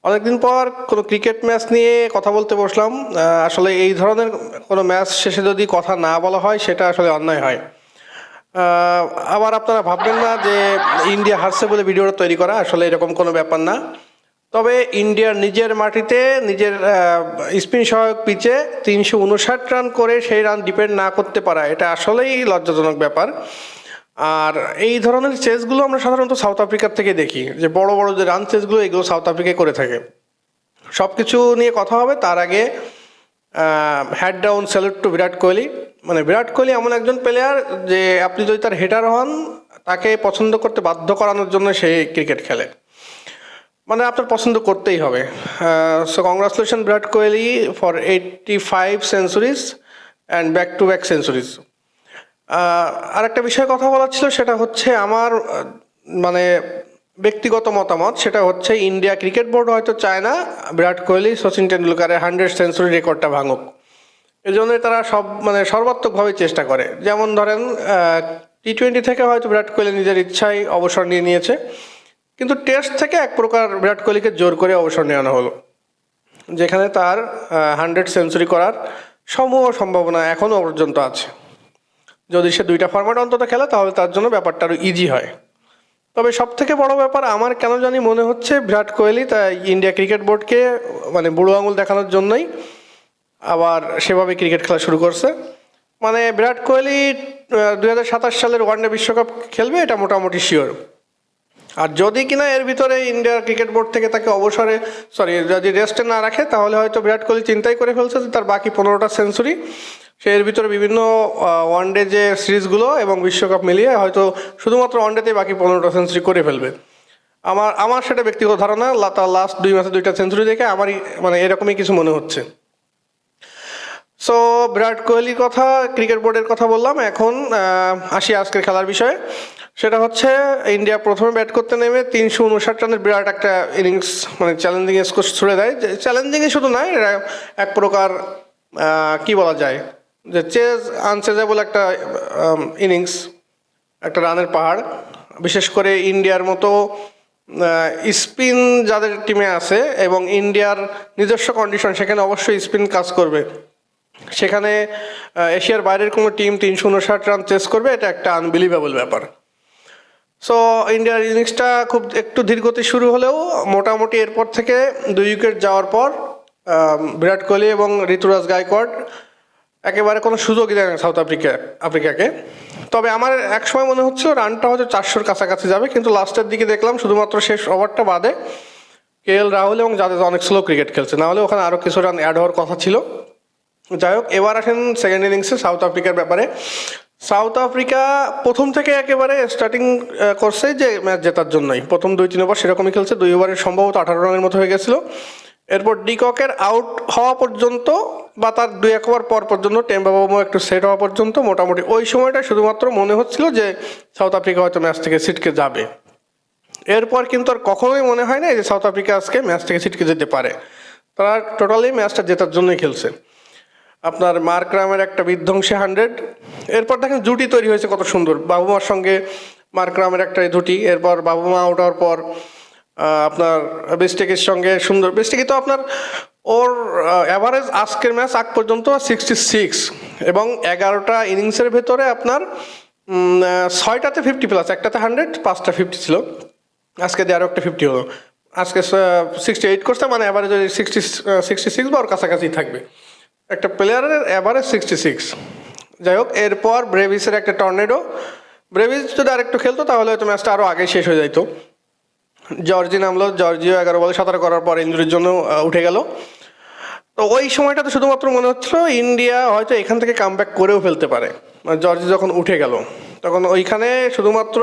অনেকদিন পর কোনো ক্রিকেট ম্যাচ নিয়ে কথা বলতে বসলাম। আসলে এই ধরনের কোনো ম্যাচ শেষে যদি কথা না বলা হয় সেটা আসলে অন্যায় হয়। আবার আপনারা ভাববেন না যে ইন্ডিয়া হারছে বলে ভিডিওটা তৈরি করা, আসলে এরকম কোনো ব্যাপার না। তবে ইন্ডিয়ার নিজের মাটিতে নিজের স্পিন সহায়ক পিচে 359 রান করে সেই রান ডিপেন্ড না করতে পারা, এটা আসলেই লজ্জাজনক ব্যাপার। আর এই ধরনের চেসগুলো আমরা সাধারণত সাউথ আফ্রিকার থেকে দেখি, যে বড় বড় যে রান চেসগুলো এগুলো সাউথ আফ্রিকায় করে থাকে। সব কিছু নিয়ে কথা হবে, তার আগে had down salute to Virat Kohli. মানে বিরাট কোহলি এমন একজন প্লেয়ার যে আপনি যদি তার হেটার হন, তাকে পছন্দ করতে বাধ্য করানোর জন্য সে ক্রিকেট খেলে, মানে আপনার পছন্দ করতেই হবে। So congratulation Virat Kohli for 85 centuries and back to back centuries. আর একটা বিষয়ে কথা বলার ছিল, সেটা হচ্ছে আমার মানে ব্যক্তিগত মতামত। সেটা হচ্ছে ইন্ডিয়া ক্রিকেট বোর্ড হয়তো চায় না বিরাট কোহলি সচিন টেন্ডুলকারের 100 সেঞ্চুরি রেকর্ডটা ভাঙুক, এই জন্যই তারা সর্বাত্মকভাবে চেষ্টা করে। যেমন ধরেন T20 থেকে হয়তো বিরাট কোহলি নিজের ইচ্ছায় অবসর নিয়ে নিয়েছে, কিন্তু টেস্ট থেকে এক প্রকার বিরাট কোহলিকে জোর করে অবসর নেওয়ানো হলো, যেখানে তার 100 সেঞ্চুরি করার সমূহ সম্ভাবনা এখনও পর্যন্ত আছে। যদি সে 2টা ফরম্যাট অন্তত খেলে তাহলে তার জন্য ব্যাপারটা আরও ইজি হয়। তবে সব থেকে বড় ব্যাপার আমার কেন জানি মনে হচ্ছে বিরাট কোহলি তাই ইন্ডিয়া ক্রিকেট বোর্ডকে মানে বুড়ো আঙুল দেখানোর জন্যই আবার সেভাবে ক্রিকেট খেলা শুরু করছে। মানে বিরাট কোহলি 2027 সালের ওয়ানডে বিশ্বকাপ খেলবে, এটা মোটামুটি শিওর। আর যদি কিনা এর ভিতরে ইন্ডিয়ার ক্রিকেট বোর্ড থেকে তাকে যদি রেস্টে না রাখে, তাহলে হয়তো বিরাট কোহলি চিন্তাই করে ফেলছে যে তার বাকি 15টা সেঞ্চুরি সে এর ভিতরে বিভিন্ন ওয়ানডে যে সিরিজগুলো এবং বিশ্বকাপ মিলিয়ে হয়তো শুধুমাত্র ওয়ানডেতেই বাকি 15টা সেঞ্চুরি করে ফেলবে। আমার সেটা ব্যক্তিগত ধারণা। তার লাস্ট 2 ম্যাচে 2টা সেঞ্চুরি দেখে আমারই মানে এরকমই কিছু মনে হচ্ছে। সো বিরাট কোহলির কথা, ক্রিকেট বোর্ডের কথা বললাম, এখন আসি আজকের খেলার বিষয়ে। সেটা হচ্ছে ইন্ডিয়া প্রথমে ব্যাট করতে নেমে 359 রানের বিরাট একটা ইনিংস, মানে চ্যালেঞ্জিং স্কোর ছুড়ে দেয়। চ্যালেঞ্জিংই শুধু নয়, এটা এক প্রকার কি বলা যায় যে আনচেজেবল একটা ইনিংস, একটা রানের পাহাড়। বিশেষ করে ইন্ডিয়ার মতো স্পিন যাদের টিমে আছে এবং ইন্ডিয়ার নিজস্ব কন্ডিশন, সেখানে অবশ্যই স্পিন কাজ করবে। সেখানে এশিয়ার বাইরের কোনো টিম 359 রান চেস করবে, এটা একটা আনবিলিভেবল ব্যাপার। সো ইন্ডিয়ার ইনিংসটা খুব একটু ধীরগতি শুরু হলেও মোটামুটি এরপর থেকে 2 উইকেট যাওয়ার পর বিরাট কোহলি এবং ঋতুরাজ গায়কোয়াড় একেবারে কোনো সুযোগই দেয় না সাউথ আফ্রিকাকে। তবে আমার এক সময় মনে হচ্ছিল রানটা হয়তো 400-র কাছাকাছি যাবে, কিন্তু লাস্টের দিকে দেখলাম শুধুমাত্র শেষ ওভারটা বাদে KL রাহুল এবং জাদেজা অনেক স্লো ক্রিকেট খেলছে, নাহলে ওখানে আরও কিছু রান অ্যাড হওয়ার কথা ছিল। যাই হোক, এবার আসেন সেকেন্ড ইনিংসে সাউথ আফ্রিকার ব্যাপারে। সাউথ আফ্রিকা প্রথম থেকে একেবারে স্টার্টিং করছে যে ম্যাচ জেতার জন্যই। প্রথম 2-3 ওভার সেরকমই খেলছে, 2 ওভারের সম্ভবত 18 রানের মতো হয়ে গেছিলো। এরপর ডিককের আউট হওয়া পর্যন্ত বা তার 2-1 ওভার পর পর্যন্ত টেম্বা বাবু একটু সেট হওয়া পর্যন্ত মোটামুটি ওই সময়টা শুধুমাত্র মনে হচ্ছিল যে সাউথ আফ্রিকা হয়তো ম্যাচ থেকে ছিটকে যাবে। এরপর কিন্তু আর কখনোই মনে হয় না যে সাউথ আফ্রিকা আজকে ম্যাচ থেকে ছিটকে যেতে পারে। তারা টোটালি ম্যাচটা জেতার জন্যই খেলছে। আপনার মার্করামের একটা বিধ্বংসী 100, এরপর দেখেন জুটি তৈরি হয়েছে কত সুন্দর, বাবুমার সঙ্গে মার্করামের একটা জুটি। এরপর বাবুমা আউট হওয়ার পর আপনার বেস্টেকের সঙ্গে সুন্দর, বেস্টেকি তো আপনার ওর অ্যাভারেজ আজকের ম্যাচ আগ পর্যন্ত 66, এবং 11টা ইনিংসের ভেতরে আপনার 6টাতে 50+, একটাতে 100, 5টা 50 ছিল। আজকে দিয়ে আরও একটা 50 হলো, আজকে 68 করছে, মানে অ্যাভারেজ 66 বা ওর কাছাকাছি থাকবে। একটা প্লেয়ারের অ্যাভারেজ 66। যাই হোক, এরপর ব্রেভিসের একটা টর্নেডো। ব্রেভিস যদি আরেকটু খেলতো তাহলে হয়তো ম্যাচটা আরও আগে শেষ হয়ে যাইতো। জর্জি নামলো, জর্জিও 11 বলে 17 করার পর ইঞ্জুরির জন্য উঠে গেল। তো ওই সময়টাতে শুধুমাত্র মনে হচ্ছিল ইন্ডিয়া হয়তো এখান থেকে কামব্যাক করেও ফেলতে পারে। মানে জর্জি যখন উঠে গেল তখন ওইখানে শুধুমাত্র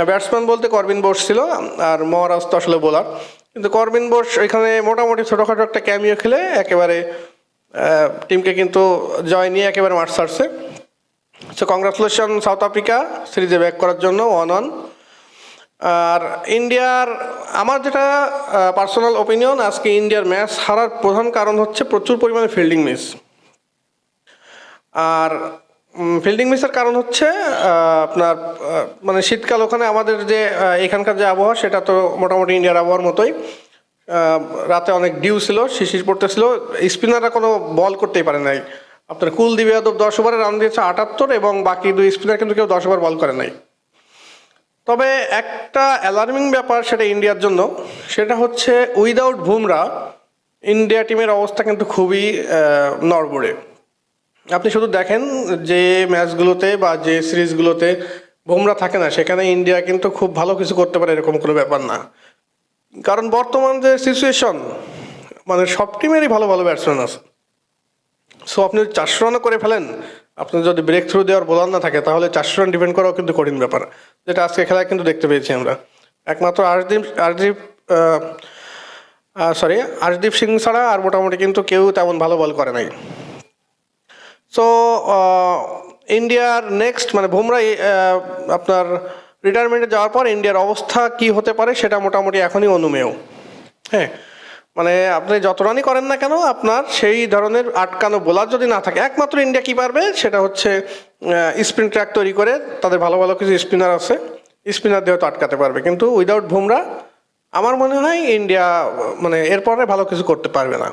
ব্যাটসম্যান বলতে করবিন বোস ছিল, আর মহারাজ তো আসলে বোলার। কিন্তু করবিন বোস ওইখানে মোটামুটি ছোটোখাটো একটা ক্যামিও খেলে একেবারে টিমকে কিন্তু জয় নিয়ে একেবারে মাঠ ছাড়ছে। সো কংগ্রাচুলেশন সাউথ আফ্রিকা সিরিজে ব্যাক করার জন্য 1-1। আর ইন্ডিয়ার আমার যেটা পার্সোনাল ওপিনিয়ন, আজকে ইন্ডিয়ার ম্যাচ হারার প্রধান কারণ হচ্ছে প্রচুর পরিমাণে ফিল্ডিং মিস। আর ফিল্ডিং মিসের কারণ হচ্ছে আপনার মানে শীতকাল, ওখানে আমাদের যে এখানকার যে আবহাওয়া সেটা তো মোটামুটি ইন্ডিয়ার আবহাওয়ার মতোই। রাতে অনেক ডিউ ছিল, শিশির পড়তেছিল, স্পিনাররা কোনো বল করতেই পারে নাই। আপনার কুলদীপ যাদব 10 ওভারে রান দিয়েছে 78 এবং বাকি 2 স্পিনার কিন্তু কেউ 10 ওভার বল করে নাই। তবে একটা অ্যালার্মিং ব্যাপার সেটা ইন্ডিয়ার জন্য, সেটা হচ্ছে উইদাউট বুমরা ইন্ডিয়া টিমের অবস্থা কিন্তু খুবই নড়বড়ে। আপনি শুধু দেখেন যে ম্যাচগুলোতে বা যে সিরিজগুলোতে বুমরা থাকে না, সেখানে ইন্ডিয়া কিন্তু খুব ভালো কিছু করতে পারে এরকম কোনো ব্যাপার না। কারণ বর্তমান যে সিচুয়েশন, মানে সব টিমেরই ভালো ভালো ব্যাটসম্যান আছে। সো আপনি যদি 400 রানও করে ফেলেন, আপনার যদি ব্রেক থ্রু দেওয়ার বোলার না থাকে, তাহলে 400 রান ডিফেন্ড করাও কিন্তু কঠিন ব্যাপার, যেটা আজকে খেলায় কিন্তু দেখতে পেয়েছি আমরা। একমাত্র আর্শদীপ সিং ছাড়া আর মোটামুটি কিন্তু কেউ তেমন ভালো বল করে নাই। সো ইন্ডিয়ার নেক্সট মানে বুমরা আপনার রিটায়ারমেন্টে যাওয়ার পর ইন্ডিয়ার অবস্থা কি হতে পারে সেটা মোটামুটি এখনই অনুমেয়। হ্যাঁ, মানে আপনি যত রানই করেন না কেন, আপনার সেই ধরনের আটকানো বোলার যদি না থাকে, একমাত্র ইন্ডিয়া কি পারবে সেটা হচ্ছে স্পিন ট্র্যাক তৈরি করে, তাদের ভালো ভালো কিছু স্পিনার আছে, স্পিনার দিয়ে হয়তো আটকাতে পারবে। কিন্তু উইদাউট বুমরা আমার মনে হয় ইন্ডিয়া মানে এরপরে ভালো কিছু করতে পারবে না।